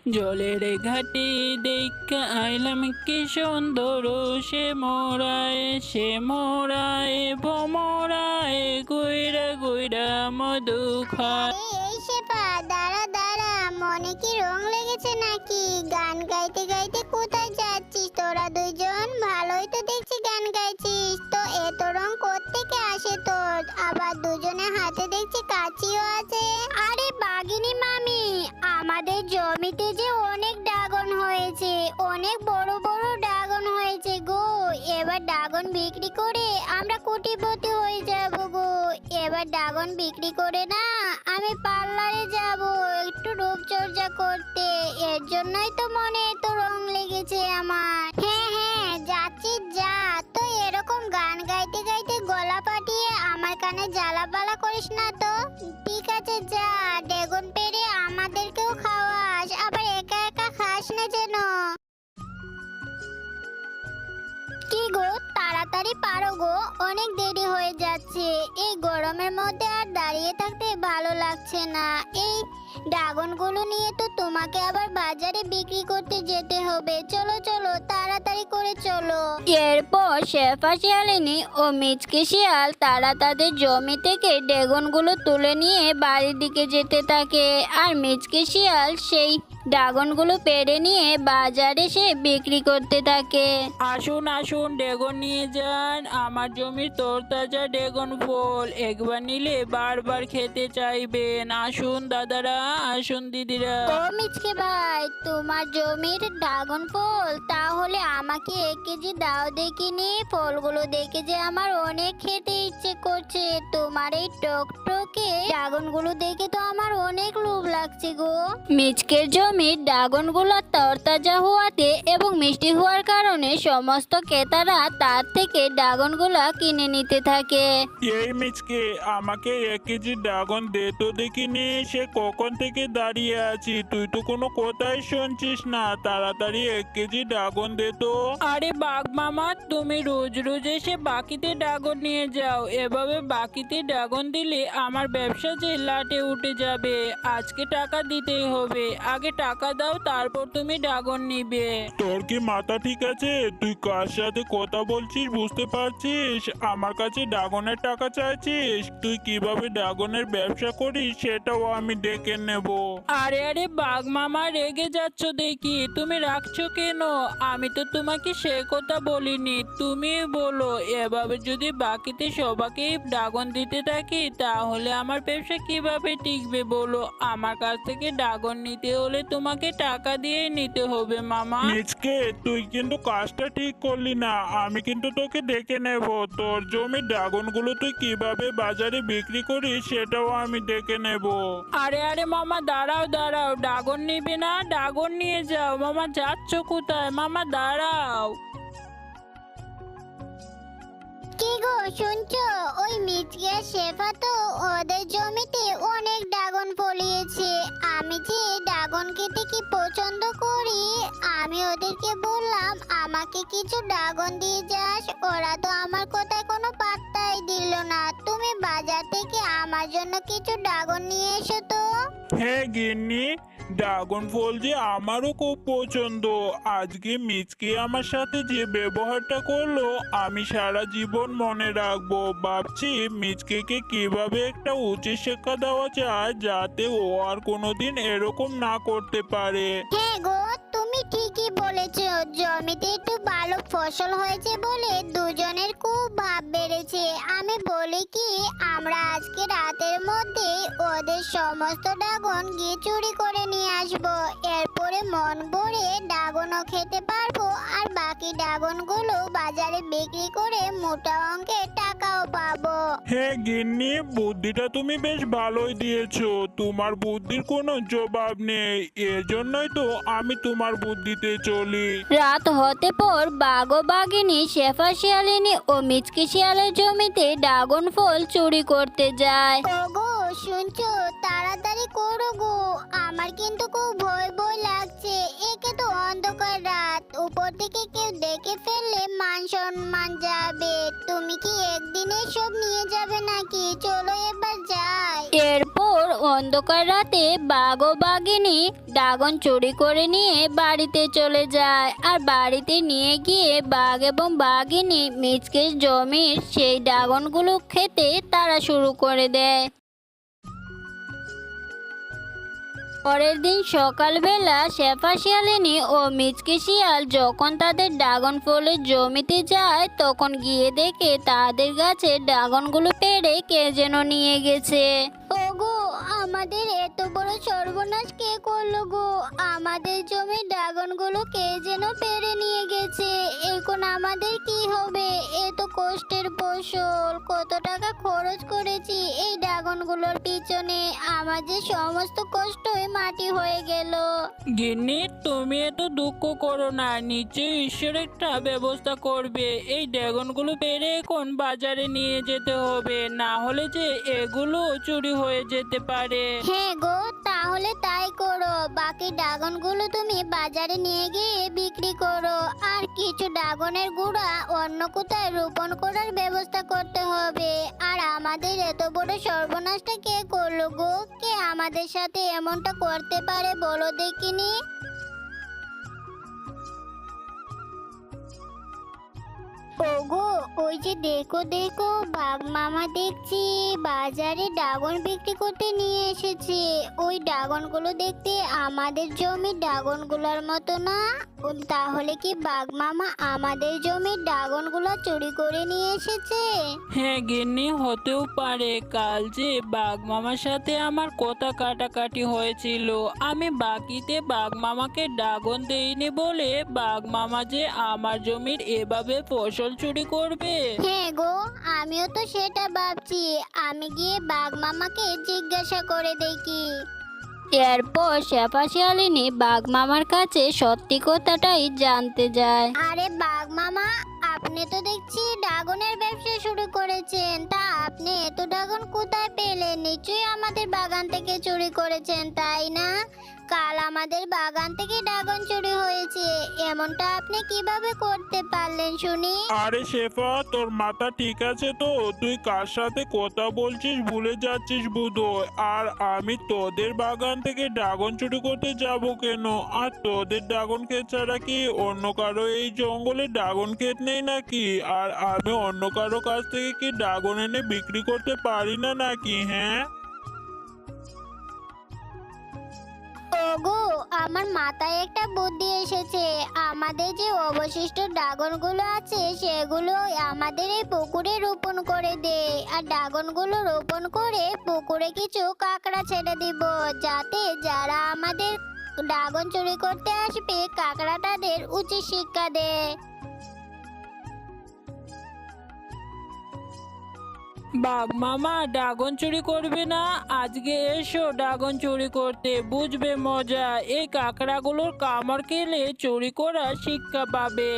জলের ঘাটে দেখা আইলাম কি সুন্দর, সে মোরায় ভোমরায় গুইরা গুইরা মধু খায়। এই শেফা, দাঁড়া দাঁড়া, মনে কি রং লেগেছে নাকি? গান গাইতে গাইতে কোথায় যাচ্ছিস? তোরা দুইজন ভালোই তো দেখছি গান গাইছিস, তো এত রং কোত্থেকে আসে তোর? আবার দুজনে হাতে দেখছি কাচিও আছে। আরে বাঘিনী মামি, আমাদের জমিতে যে অনেক ড্রাগন হয়েছে, অনেক বড় বড় ড্রাগন হয়েছে গো। এবার ড্রাগন বিক্রি করে আমরা কোটিপতি হয়ে যাব গো। এবার ড্রাগন বিক্রি করে না আমি পার্লারে যাব একটু রূপচর্চা করতে। এর জন্যই তো মনে এত রং লেগেছে আমার। হ্যাঁ হ্যাঁ, যাচ্ছি যা। তো এরকম গান গাইতে গাইতে গলা ফাটিয়ে আমার কানে জ্বালাপালা করিস না তো। ঠিক আছে যা, ড্রাগন পেড়ে আমাদেরকেও খাওয়াস, আবার একা একা খাস না যেন। কি গো, তাড়াতাড়ি পারো গো, অনেক দেরি হয়ে যাচ্ছে। এই গরমের মধ্যে আর দাঁড়িয়ে থাকতে ভালো লাগছে না। এই ড্রাগনগুলো নিয়ে তো তোমাকে আবার বাজারে বিক্রি করতে যেতে হবে। চলো চলো, তাড়াতাড়ি করে চলো। এরপর শেফা শিয়ালিনী ও মিচকে শিয়াল তারা তাদের জমি থেকে ড্রাগনগুলো তুলে নিয়ে বাড়ির দিকে যেতে থাকে। আর মিচকে শিয়াল সেই ড্রাগনগুলো পেড়ে নিয়ে বাজারে সে বিক্রি করতে থাকে। আসুন আসুন, ড্রাগন নিয়ে যান, আমার জমির তরতাজা ড্রাগন ফল, একবার নিলে বারবার খেতে চাইবেন। আসুন দাদারা, আসুন দিদিরা। ও মিচকে ভাই, তোমার জমির ড্রাগন ফল, তাহলে আমাকে 1 কেজি দাও দেখিনি। ফলগুলো দেখে যে আমার অনেক খেতে ইচ্ছে করছে। তোমার এই টকটকে ড্রাগনগুলো দেখে তো আমার অনেক লোভ লাগছে গো। মিচকের জমির ড্রাগনগুলো তরতাজা হওয়াতে এবং মিষ্টি হওয়ার কারণে সমস্ত ক্রেতারা তার থেকে ড্রাগনগুলো কিনে নিতে থাকে। এই মিচকে, আমাকে 1 কেজি ড্রাগন দে তো দেখিনি। সে কখন থেকে দাঁড়িয়ে আছি, তুই তো কোনো কথাই শুনছিস না। তাড়াতাড়ি 1 কেজি ড্রাগন দে তো। আরে বাঘ মামা, তুমি রোজ রোজ এসে বাকিতে ড্রাগন নিয়ে যাও। এভাবে বাকিতে ড্রাগন দিলে আমার ব্যবসা যে লাটে উঠে যাবে। আজকে টাকা দিতেই হবে। আগে টাকা দাও, তারপর তুমি ড্রাগন নিবে। তোর কি মাথা ঠিক আছে? তুই কার সাথে কথা বলছিস বুঝতে পারছিস? আমার কাছে ড্রাগনের টাকা চাইছিস? তুই কিভাবে ড্রাগনের ব্যবসা করিস সেটাও আমি দেখে নেব। আরে আরে বাঘ মামা, রেগে যাচ্ছ দেখি। তুমি রাখছো কেন? আমি তো তোমাকে সে কথা বলিনি। তুমি বলো, এভাবে যদি বাকিতে সবাইকে ড্রাগন দিতে থাকি তাহলে আমার ব্যবসা কিভাবে টিকবে বলো? আমার কাছ থেকে ড্রাগন নিতে হলে তোমাকে টাকা দিয়ে নিতে হবে মামা। মিচকে, তুই কিন্তু কাজটা ঠিক করলি না। আমি কিন্তু তোকে দেখে নেব। তোর জমি ড্রাগনগুলো তুই কিভাবে বাজারে বিক্রি করিস সেটাও আমি দেখে নেব। আরে আরে মামা, দাঁড়াও দাঁড়াও, ড্রাগন নিবে না? ড্রাগন নিয়ে যাও। মামা যাচ্ছ কোথায়? মামা দাঁড়াও। কি গো, শুনছো? ওই মিচকে আর শেফা তো ওদের জমিতে অনেক ড্রাগন ফলিয়েছে। আমি যে ড্রাগন খেতে কি পছন্দ করি, আমি ওদেরকে বললাম আমাকে কিছু ড্রাগন দিয়ে যাস। ওরা তো আমার কথায় কোনো পাত্তাই দিল না। তুমি বাজার থেকে আমার জন্য কিছু ড্রাগন নিয়ে এসো তো। হ্যাঁ গিন্নি, ড্রাগন ফল যে আমারও খুব পছন্দ। আজকে মিচকে আমার সাথে যে ব্যবহারটা করলো আমি সারা জীবন মনে রাখবো। ভাবছি মিচকেকে কিভাবে একটা উচিত শিক্ষা দেওয়া যায় যাতে ও আর কোনোদিন এরকম না করতে পারে। হ্যাঁ গো, তুমি ঠিকই বলেছো। জমিতে একটু ভালো ফসল হয়েছে বলে দুজনের খুব ভাব বেড়েছে। আমি বলি কি, আমরা আজকে রাতের মধ্যে ওদের সমস্ত ড্রাগন গিয়ে চুরি করে নিয়ে আসবো। এরপরে মন ভরে ড্রাগনও খেতে পারবো, আর বাকি ড্রাগনগুলো বাজারে বিক্রি করে মোটা অঙ্কের টাকাও পাবো। হ্যাঁ গিন্নি, বুদ্ধিটা তুমি বেশ ভালোই দিয়েছো। তোমার বুদ্ধির কোনো জবাব নেই। এজন্যই তো আমি তোমার বুদ্ধিতে চলি। রাত হতে পর বাঘ ও বাঘিনী শেফা শিয়ালিনী ও মিচকে শিয়ালের জমিতে ড্রাগন ফল চুরি করতে যায়। ওগো, শুনছো? তাড়াতাড়ি করো গো, আমার কিন্তু খুব ভয় ভয় লাগছে। একে তো অন্ধকার রাত, উপর থেকে কেউ দেখে ফেললে মান সম্মান যাবে। তুমি কি একদিনে সব নিয়ে যাবে নাকি? চলো এবার যাই। এরপর অন্ধকার রাতে বাঘ ও বাঘিনী ড্রাগন চুরি করে নিয়ে বাড়িতে চলে যায়। আর বাড়িতে নিয়ে গিয়ে বাঘ এবং বাঘিনী মিচকের জমির সেই ড্রাগনগুলো খেতে তারা শুরু করে দেয়। পরের দিন সকালবেলা শেফা শিয়ালিনী ও মিচকে শিয়াল যখন তাদের ড্রাগন ফলের জমিতে যায়, তখন গিয়ে দেখে তাদের গাছে ড্রাগনগুলো পেড়ে কে যেন নিয়ে গেছে। ওগো, আমাদের এত বড় সর্বনাশ কে করলো গো? আমাদের জমির ড্রাগনগুলো কে যেন পেড়ে নিয়ে গেছে। এখন আমাদের কি হবে? এ তো কষ্টের ফসল, কত টাকা খরচ করেছি এই ড্রাগনগুলোর পিছনে, আমার যে সমস্ত কষ্টই মাটি হয়ে গেল। গিন্নি, তুমি এত দুঃখ করো না, নিশ্চয়ই ঈশ্বর একটা ব্যবস্থা করবে। এই ড্রাগনগুলো পেরে এখন বাজারে নিয়ে যেতে হবে, না হলে যে এগুলো চুরি হয়ে যেতে পারে। হ্যাঁ গো, তাহলে তাই করো। বাকি ড্রাগনগুলো তুমি বাজারে নিয়ে গিয়ে বিক্রি করো, আর কিছু ড্রাগনের গুঁড়া অন্য কোথায় রোপণ করার ব্যবস্থা করতে হবে। আর আমাদের এত বড় সর্বনাশটা কে করলো গো? কে আমাদের সাথে এমনটা করতে পারে বলো দেখিনি? ওগো, ওই যে দেখো দেখো, বাঘ মামা দেখছি বাজারে ড্রাগন বিক্রি করতে নিয়ে এসেছে। ওই ড্রাগনগুলো দেখতে আমাদের জমির ড্রাগনগুলোর মতো না? তাহলে কি বাঘ মামা আমাদের জমির ড্রাগনগুলো চুরি করে নিয়ে এসেছে? হ্যাঁ গিন্নি, হতেও পারে। কাল যে বাঘ মামার সাথে আমার কথা কাটাকাটি হয়েছিল, আমি বাকিতে বাঘ মামাকে ড্রাগন দেইনি বলে বাঘ মামা যে আমার জমির এভাবে ফসল চুরি করবে। হ্যাঁ গো, আমিও তো সেটা ভাবছি। আমি গিয়ে বাঘ মামাকে জিজ্ঞাসা করে দেখি। এরপর শেফা শিয়ালিনী বাঘ মামার কাছে সত্যি কথাটাই জানতে যায়। আরে বাঘ মামা, আপনি তো দেখছি ড্রাগনের ব্যবসা শুরু করেছেন। তা আপনি এত ড্রাগন কোথায় পেলেন? নিশ্চয়ই আমাদের বাগান থেকে চুরি করেছেন, তাই না? কাল আমাদের বাগান থেকে ড্রাগন চুরি হয়েছে, এমনটা আপনি কিভাবে করতে পারলেন শুনি? আরে শেফা, তোর মাথা ঠিক আছে তো? তুই কার সাথে কথা বলছিস ভুলে যাচ্ছিস বোধহয়। আর আমি তোদের বাগান থেকে ড্রাগন চুরি করতে যাব কেন? আর তোদের ড্রাগন ক্ষেত ছাড়া কি অন্য কারো এই জঙ্গলে ড্রাগন ক্ষেত নেই নাকি? আর আমি অন্য কারো কাছ থেকে কি ড্রাগন এনে বিক্রি করতে পারি না নাকি? হ্যাঁ, ওগো, আমার মাথায় একটা বুদ্ধি এসেছে। আমাদের যে অবশিষ্ট ড্রাগনগুলো আছে সেগুলো আমাদের এই পুকুরে রোপণ করে দে। আর ড্রাগনগুলো রোপণ করে পুকুরে কিছু কাঁকড়া ছেড়ে দিব, যাতে যারা আমাদের ড্রাগন চুরি করতে আসবে কাঁকড়া তাদের উচিত শিক্ষা দেয়। বাঘ মামা ড্রাগন চুরি করবে না? আজকে এসো ড্রাগন চুরি করতে, বুঝবে মজা। এই কাঁকড়াগুলোর কামড় খেলে চুরি করার শিক্ষা পাবে।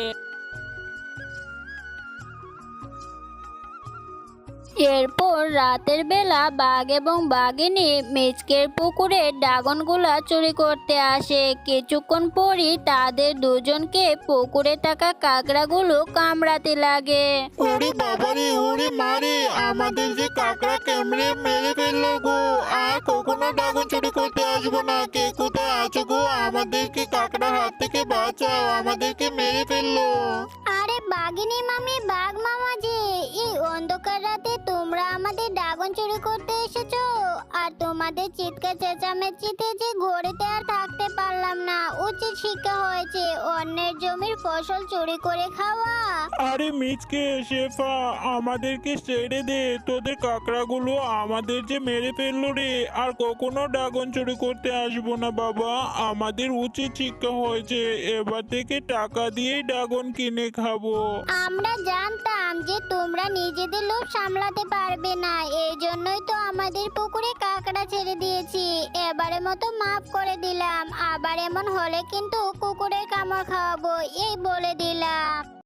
এরপর রাতের বেলা বাঘ এবং বাঘিনী মিচকের পুকুরে ড্রাগনগুলা চুরি করতে আসে। কিছুক্ষণ পরই তাদের দুজনকে পুকুরে থাকা কাঁকড়াগুলো কামড়াতে লাগে। ওরে বাবারে, ওরে মারে, আমাদের যে কাকড়া কেমড়ে মেরে ফেললো গো। আর কখনো ড্রাগন চুরি করতে আসবো না। কে কোথায় আছো গো? আমাদেরকে কাকড়ার হাত থেকে বাঁচাও, আমাদেরকে মেরে ফেললো। আরে বাঘিনী মামি, বাঘ মামা যে, এই অন্ধকার রাতে তোমরা আমাদের ড্রাগন চুরি করতে এসেছো। আর তোমাদের চিৎকার চেঁচামেচিতে যে ঘরেতে আর থাকতে পারলাম না। উচিত শিক্ষা হয়েছে অন্যের জমির ফসল চুরি করে খাওয়া। আরে মিচকে, শেফা, আমাদেরকে ছেড়ে দে। তোদের কাঁকড়াগুলো আমাদের যে মেরে ফেললো রে। আর কখনো ড্রাগন চুরি করতে আসবো না বাবা, আমাদের উচিত শিক্ষা হয়েছে। এবার থেকে টাকা দিয়েই ড্রাগন কিনে খাবো। আমরা জানতাম যে তোমরা নিজেদের লোভ সামলাতে পারবে না, এই জন্যই তো আমাদের পুকুরে কাঁকড়া ছেড়ে দিয়েছি। এবারে মতো মাফ করে দিলাম, আবার এমন হলে কিন্তু কুকুরের কামড় খাওয়াবো, এই বলে দিলাম।